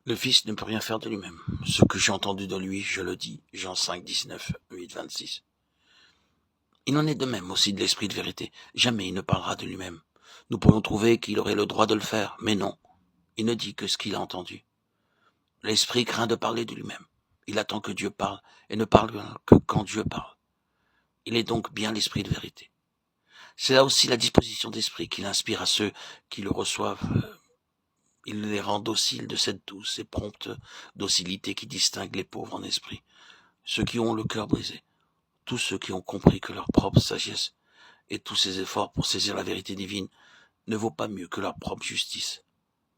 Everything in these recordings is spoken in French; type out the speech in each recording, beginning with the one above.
Le Fils ne peut rien faire de lui-même. Ce que j'ai entendu de lui, je le dis. Jean 5, 19, 8, 26. Il en est de même aussi de l'Esprit de vérité. Jamais il ne parlera de lui-même. Nous pourrions trouver qu'il aurait le droit de le faire, mais non. Il ne dit que ce qu'il a entendu. L'Esprit craint de parler de lui-même. Il attend que Dieu parle, et ne parle que quand Dieu parle. Il est donc bien l'Esprit de vérité. C'est là aussi la disposition d'esprit qu'il inspire à ceux qui le reçoivent. Il les rend dociles de cette douce et prompte docilité qui distingue les pauvres en esprit, ceux qui ont le cœur brisé, tous ceux qui ont compris que leur propre sagesse et tous ces efforts pour saisir la vérité divine ne vaut pas mieux que leur propre justice,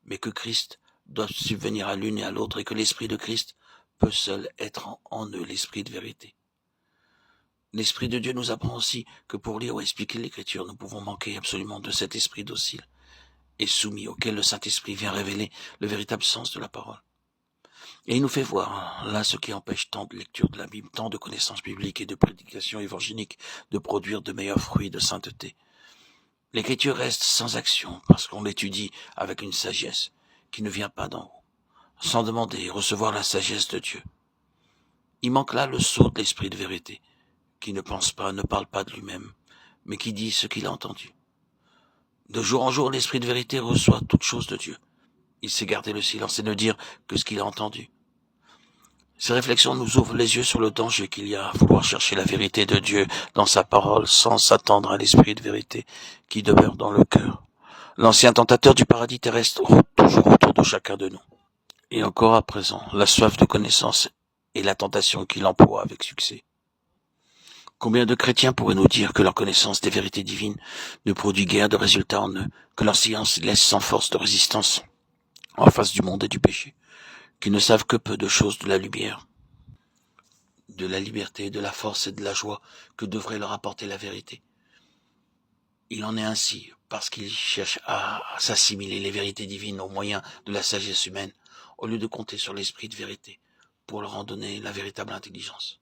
mais que Christ doit subvenir à l'une et à l'autre et que l'Esprit de Christ peut seul être en eux l'Esprit de vérité. L'Esprit de Dieu nous apprend aussi que pour lire ou expliquer l'Écriture, nous pouvons manquer absolument de cet esprit docile et soumis auquel le Saint-Esprit vient révéler le véritable sens de la parole. Et il nous fait voir là ce qui empêche tant de lecture de la Bible, tant de connaissances bibliques et de prédication évangélique de produire de meilleurs fruits de sainteté. L'Écriture reste sans action parce qu'on l'étudie avec une sagesse qui ne vient pas d'en haut, sans demander et recevoir la sagesse de Dieu. Il manque là le sceau de l'Esprit de vérité, qui ne pense pas, ne parle pas de lui-même, mais qui dit ce qu'il a entendu. De jour en jour, l'Esprit de vérité reçoit toutes choses de Dieu. Il sait garder le silence et ne dire que ce qu'il a entendu. Ces réflexions nous ouvrent les yeux sur le danger qu'il y a à vouloir chercher la vérité de Dieu dans sa parole sans s'attendre à l'Esprit de vérité qui demeure dans le cœur. L'ancien tentateur du paradis terrestre rôde toujours autour de chacun de nous. Et encore à présent, la soif de connaissance est la tentation qu'il emploie avec succès. Combien de chrétiens pourraient nous dire que leur connaissance des vérités divines ne produit guère de résultats en eux, que leur science laisse sans force de résistance en face du monde et du péché, qu'ils ne savent que peu de choses de la lumière, de la liberté, de la force et de la joie que devrait leur apporter la vérité. Il en est ainsi parce qu'ils cherchent à s'assimiler les vérités divines au moyen de la sagesse humaine, au lieu de compter sur l'esprit de vérité pour leur en donner la véritable intelligence.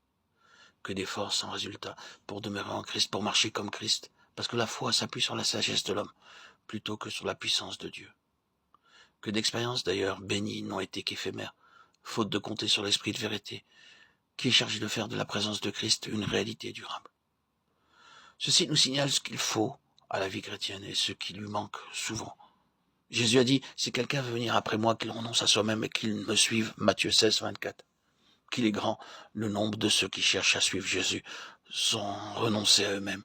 Que d'efforts sans résultat pour demeurer en Christ, pour marcher comme Christ, parce que la foi s'appuie sur la sagesse de l'homme plutôt que sur la puissance de Dieu. Que d'expériences d'ailleurs bénies n'ont été qu'éphémères, faute de compter sur l'esprit de vérité, qui est chargé de faire de la présence de Christ une réalité durable. Ceci nous signale ce qu'il faut à la vie chrétienne et ce qui lui manque souvent. Jésus a dit, si quelqu'un veut venir après moi, qu'il renonce à soi-même et qu'il me suive, Matthieu 16, 24. Qu'il est grand le nombre de ceux qui cherchent à suivre Jésus sans renoncer à eux-mêmes.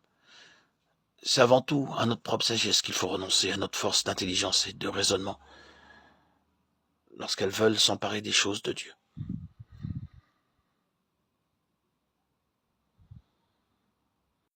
C'est avant tout à notre propre sagesse qu'il faut renoncer, à notre force d'intelligence et de raisonnement, lorsqu'elles veulent s'emparer des choses de Dieu.